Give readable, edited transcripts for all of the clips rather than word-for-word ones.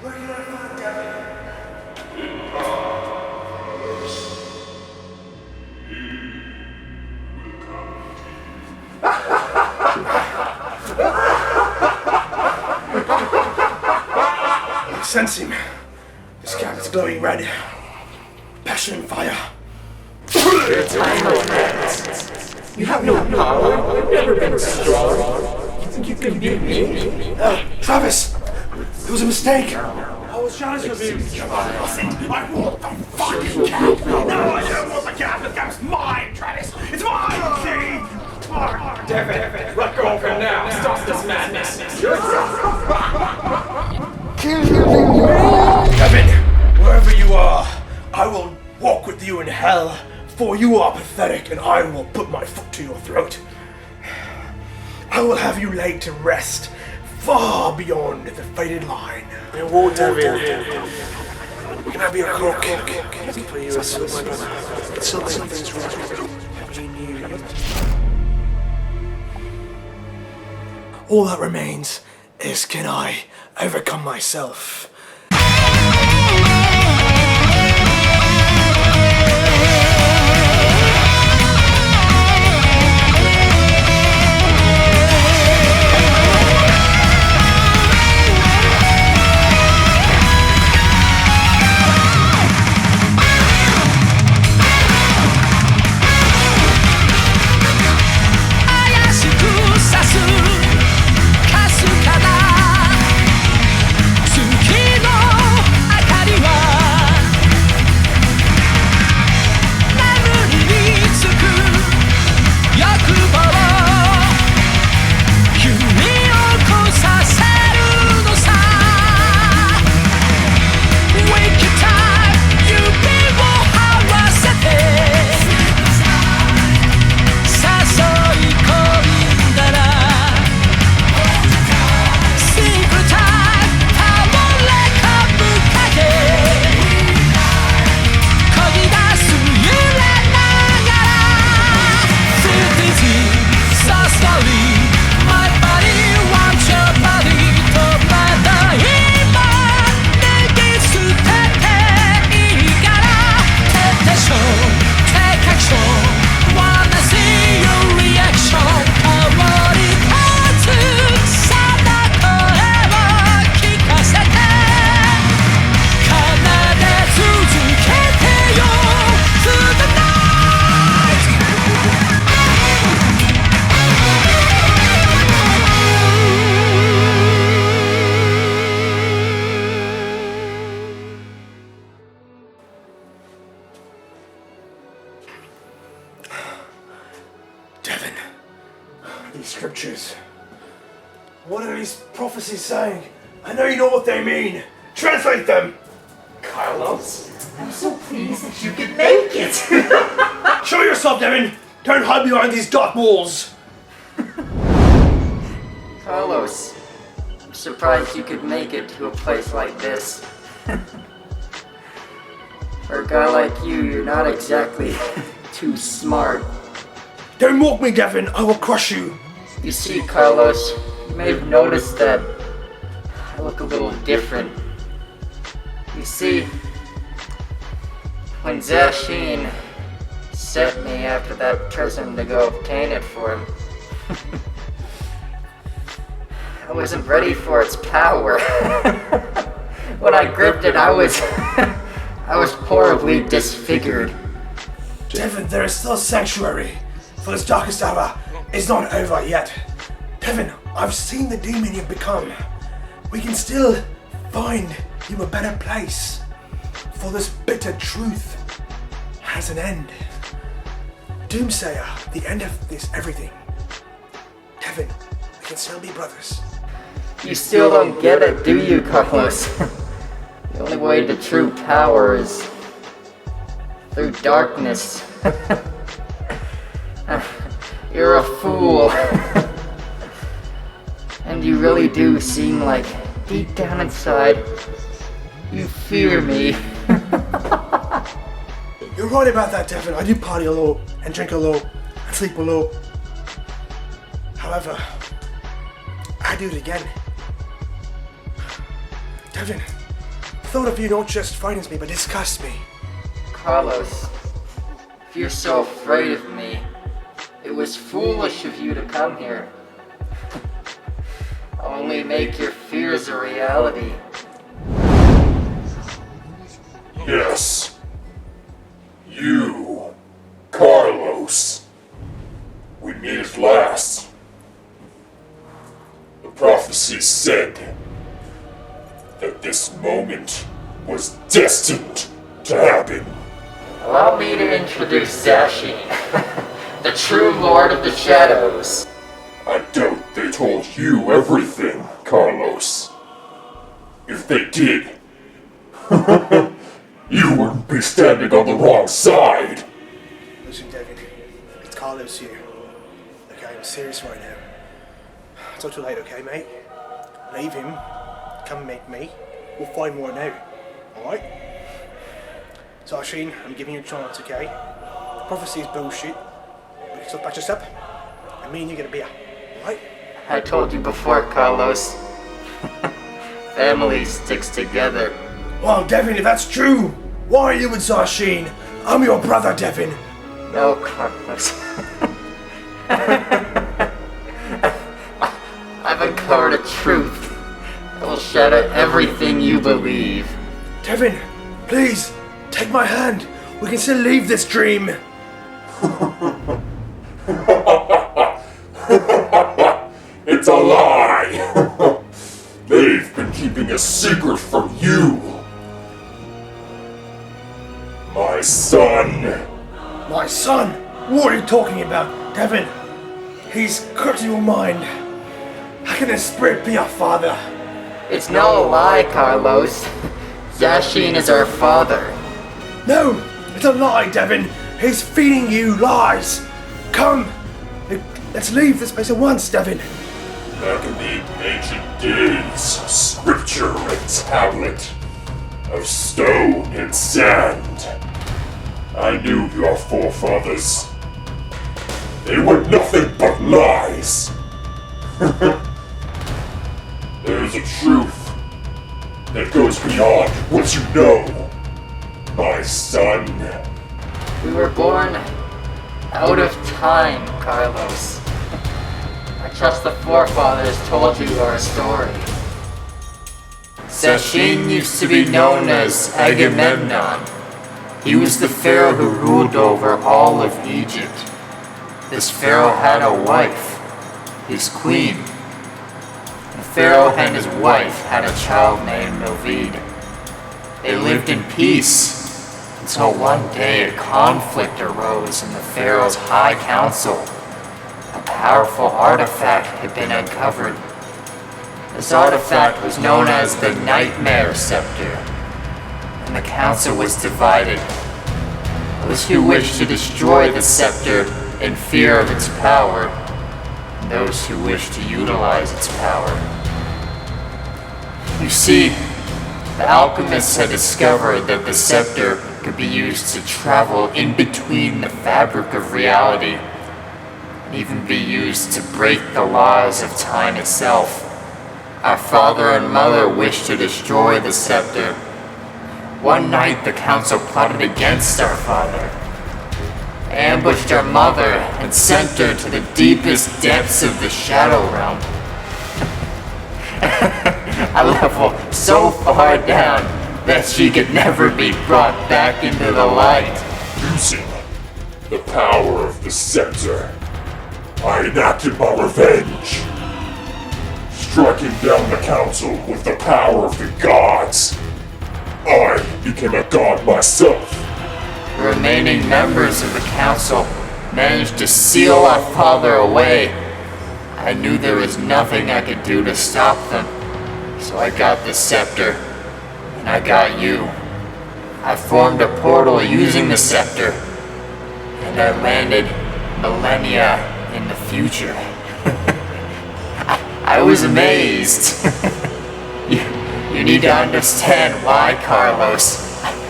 Where can I find Devin? I sense him. His cap is glowing red. Passion and fire. Your time has passed. You have no power. You've never been strong. You think you can beat me? Travis! It was a mistake! I was jealous of you! I want the fucking cap! No, I don't want the cap! The cap's mine, Travis! It's mine! See? Devin, let go of him now. Stop this madness. Devin, wherever you are, I will walk with you in hell, for you are pathetic and I will put my foot to your throat. I will have you laid to rest, far beyond the faded line. I won't, Devin. Can I be a cook? For you, it's something's wrong. Happy New Year. All that remains is, can I overcome myself? Devin, these scriptures, what are these prophecies saying? I know you know what they mean. Translate them! Carlos, I'm so pleased that you could make it. Show yourself, Devin! Don't hide behind these dark walls! Carlos, I'm surprised you could make it to a place like this. For a guy like you, you're not exactly too smart. Don't mock me, Devin! I will crush you! You see, Carlos, you may have noticed that I look a little different. You see, when Zashin sent me after that prison to go obtain it for him, I wasn't ready for its power. When I gripped it, I was horribly disfigured. Devin, there is still sanctuary, for this darkest hour is not over yet. Devin, I've seen the demon you've become. We can still find you a better place, for this bitter truth has an end. Doomsayer, the end of this everything. Devin, we can still be brothers. You still don't get it, do you, Carlos? The only way to true power is through darkness. You're a fool. And you really do seem like, deep down inside, you fear me. You're right about that, Devin. I do party a lot, and drink a lot, and sleep a lot. However, I do it again. Devin, thought of you not just frightens me, but disgusts me. Carlos, if you're so afraid of me, it was foolish of you to come here. Only make your fears a reality. Yes. You, Carlos. We meet at last. The prophecy said that this moment was destined to happen. Allow me to introduce Zashin, the true Lord of the Shadows. I doubt they told you everything, Carlos. If they did, you wouldn't be standing on the wrong side. Listen, Devin, it's Carlos here. Okay, I'm serious right now. It's not too late, okay, mate? Leave him, come meet me. We'll find more now, alright? Zashin, I'm giving you a chance, okay? The prophecy is bullshit. We can still patch us up, and me and you get a beer, alright? I told you before, Carlos. Family sticks together. Well, Devin, if that's true, why are you with Zashin? I'm your brother, Devin. No, Carlos. I've uncovered a truth that will shatter everything you believe. Devin, please, take my hand. We can still leave this dream. It's a lie! They've been keeping a secret from you! My son! My son? What are you talking about, Devin? He's corrupting your mind. How can a spirit be our father? It's no lie, Carlos. Zashin is our father. No, it's a lie, Devin. He's feeding you lies. Come, let's leave this place at once, Devin. Back in the ancient days, scripture and tablet of stone and sand. I knew your forefathers. They were nothing but lies. There's a truth that goes beyond what you know, my son. We were born out of time, Carlos. I trust the forefathers told you our story. Zashin used to be known as Agamemnon. He was the pharaoh who ruled over all of Egypt. This pharaoh had a wife, his queen. The pharaoh and his wife had a child named Ovid. They lived in peace until one day a conflict arose in the pharaoh's high council. A powerful artifact had been uncovered. This artifact was known as the Nightmare Scepter, and the council was divided. Those who wished to destroy the scepter in fear of its power, and those who wished to utilize its power. You see, the alchemists had discovered that the scepter could be used to travel in between the fabric of reality, and even be used to break the laws of time itself. Our father and mother wished to destroy the scepter. One night the council plotted against our father. They ambushed our mother and sent her to the deepest depths of the Shadow Realm. A level so far down that she could never be brought back into the light. Using the power of the scepter, I enacted my revenge. Striking down the council with the power of the gods, I became a god myself. The remaining members of the council managed to seal our father away. I knew there was nothing I could do to stop them, so I got the scepter, and I got you. I formed a portal using the scepter, and I landed millennia in the future. I was amazed. You need to understand why, Carlos.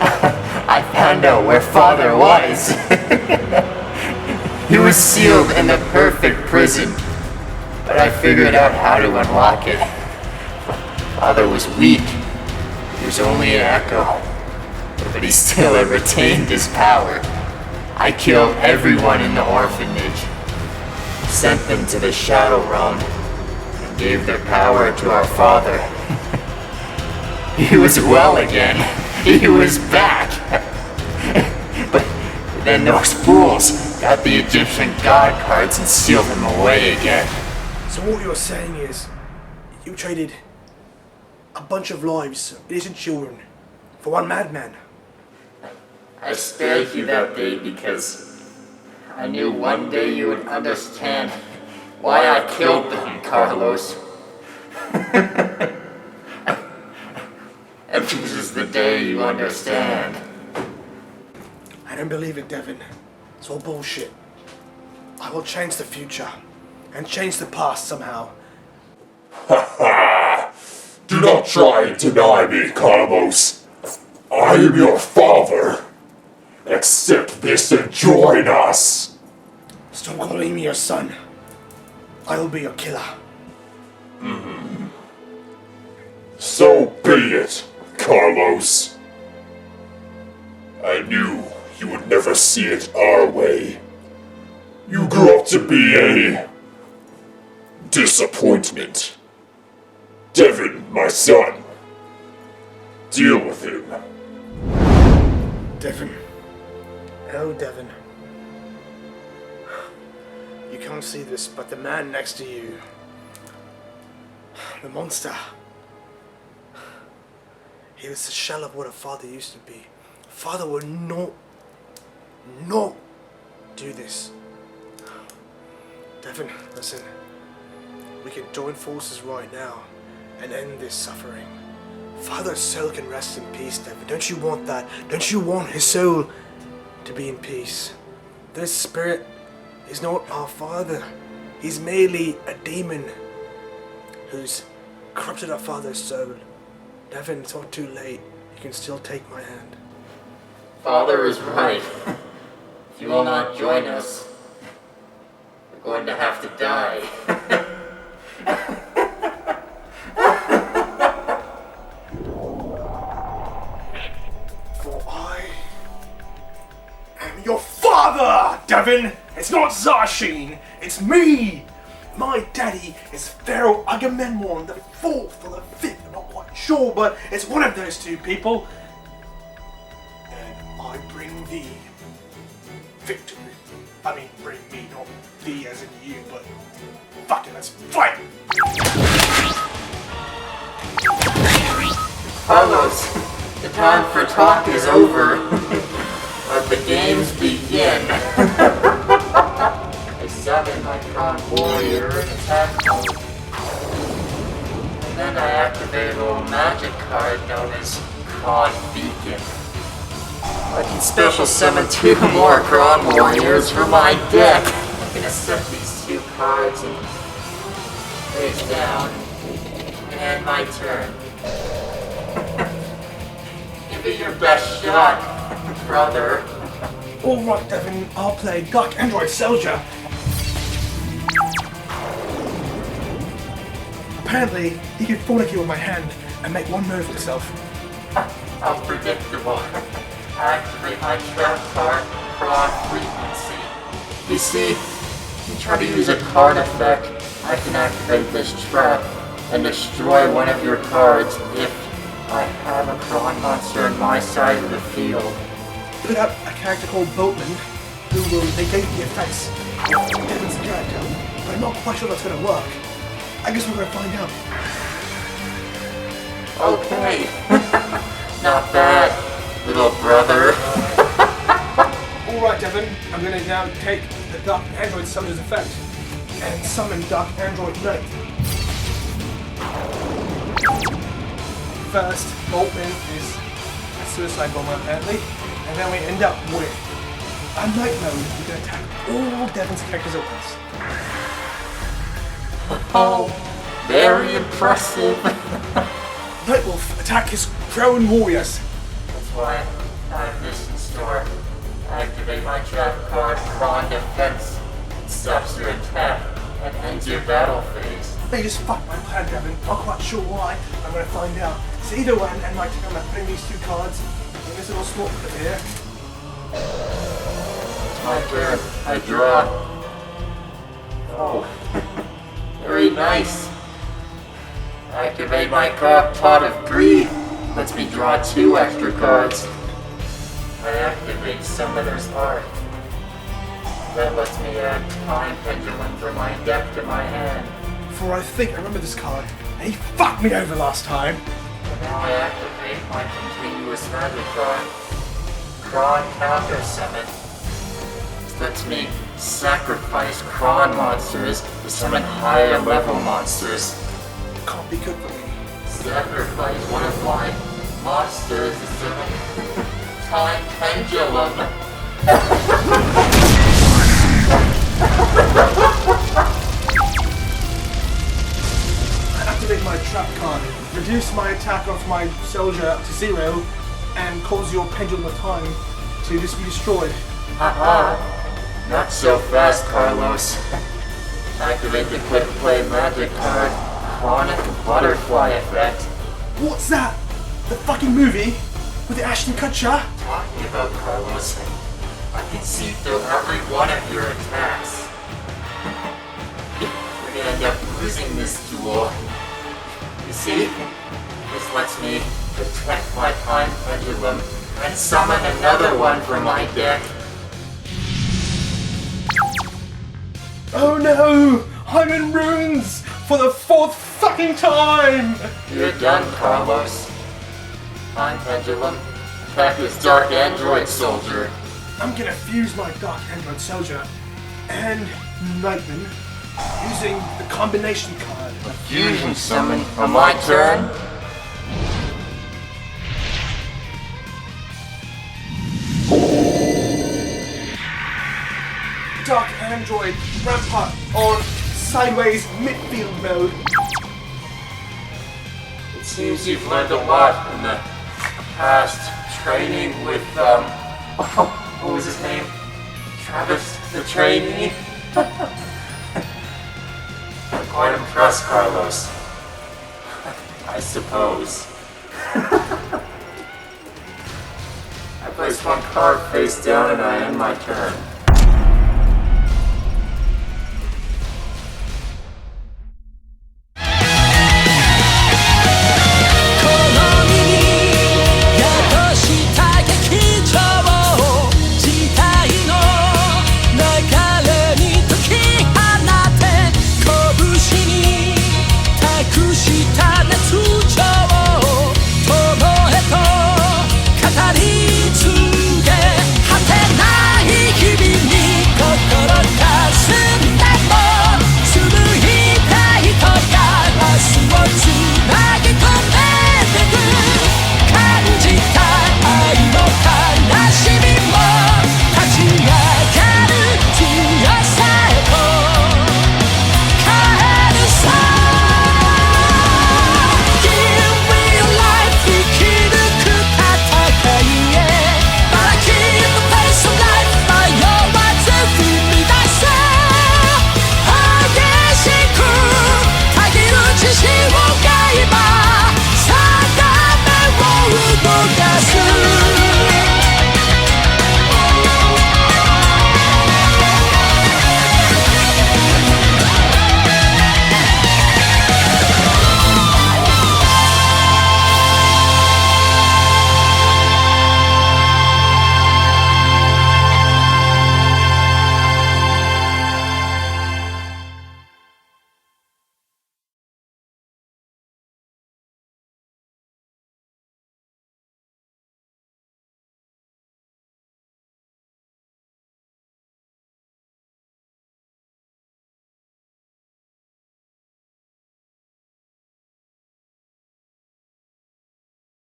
I found out where Father was. He was sealed in the perfect prison, but I figured out how to unlock it. Father was weak. He was only an echo, but he still had retained his power. I killed everyone in the orphanage, sent them to the Shadow Realm, and gave their power to our father. He was well again. He was back. But then those fools got the Egyptian god cards and sealed him away again. So what you're saying is, you traded a bunch of lives of innocent children for one madman? I spared you that day because I knew one day you would understand why I killed them, Carlos. And this is the day you understand. I don't believe it, Devin. It's all bullshit. I will change the future and change the past somehow. Do not try and deny me, Carlos. I am your father. Accept this and join us. Stop calling me your son. I will be your killer. So be it, Carlos. I knew you would never see it our way. You grew up to be a disappointment. Devin, my son. Deal with him. Devin. Oh, Devin. You can't see this, but the man next to you, the monster, he was the shell of what a father used to be. Father would not do this. Devin, listen. We can join forces right now and end this suffering. Father's soul can rest in peace, Devin. Don't you want that? Don't you want his soul to be in peace? This spirit is not our father. He's merely a demon who's corrupted our father's soul. Devin, it's not too late. You can still take my hand. Father is right. If you will not join us, we're going to have to die. For I am your father, Devin! It's not Zarshin, it's me! My daddy is Pharaoh Agamemnon, the fourth or the fifth, I'm not quite sure, but it's one of those two people. And I bring thee victory. I mean, bring me, not thee as in you, but fuck it, let's fight! Carlos, the time for talk is over. Let the games begin. I summon my Kron Warrior and attack mode. And then I activate a little magic card known as Kron Beacon. I can special summon 2 more Kron Warriors for my deck. I'm gonna set these 2 cards and face down. And my turn. Give it your best shot, brother. Alright, Devin, I'll play Dark Android Soldier. Apparently, he could fornicate with my hand and make one move himself. How predictable. Activate my trap card, Kron Frequency. You see, if you try to use a card effect, I can activate this trap and destroy one of your cards if I have a Kron monster on my side of the field. Put up a character called Boatman who will negate the effects of Devin's character, but I'm not quite sure that's gonna work. I guess we're gonna find out. Okay. Not bad, little brother. Alright, Devin, I'm gonna now take the Dark Android Soldier's effect and summon Dark Android Knight. First, Boltman is a suicide bomber apparently, and then we end up with a night mode. We can attack all Devin's characters at once. Oh, very impressive. Nightwolf, attack his Crowan warriors. That's why I have this in store. Activate my trap card, Kron Defense. It stops your attack and ends your battle phase. They just fucked my plan, Devin. Not quite sure why. I'm gonna find out. It's either one, and like I'm putting these two cards in this little slot here. My turn. I draw. Oh, very nice. Activate my pot of greed. Lets me draw 2 extra cards. I activate Summoner's Art. That lets me add Time Pendulum from my deck to my hand. For I think I remember this card, and he fucked me over last time. And now I activate my continuous magic card. Kron Counter Summon. This lets me sacrifice Kron monsters to summon higher level monsters. Can't be good for me. Sacrifice one of my monsters to summon Time Pendulum. Activate my trap card. Reduce my attack of my soldier to 0 and cause your pendulum of time to just be destroyed. Haha. Not so fast, Carlos. Activate the quick play magic card. Chronic Butterfly Effect. What's that? The fucking movie? With the Ashton Kutcher? Talking about, Carlos, I can see through every one of your attacks. We're gonna end up losing this duel. You see? This lets me protect my Time Pendulum and summon another one from my deck. Oh no! I'm in ruins! For the 4th fucking time! You're done, Carlos. Time Pendulum, attack this Dark Android Soldier. I'm gonna fuse my Dark Android Soldier and Nightman using the combination card. Fusion summon on my turn. Dark Android Rampart on sideways midfield mode. It seems you've learned a lot in the past training with, what was his name? Travis the Trainee? I'm quite impressed, Carlos. I suppose. I place one card face down and I end my turn.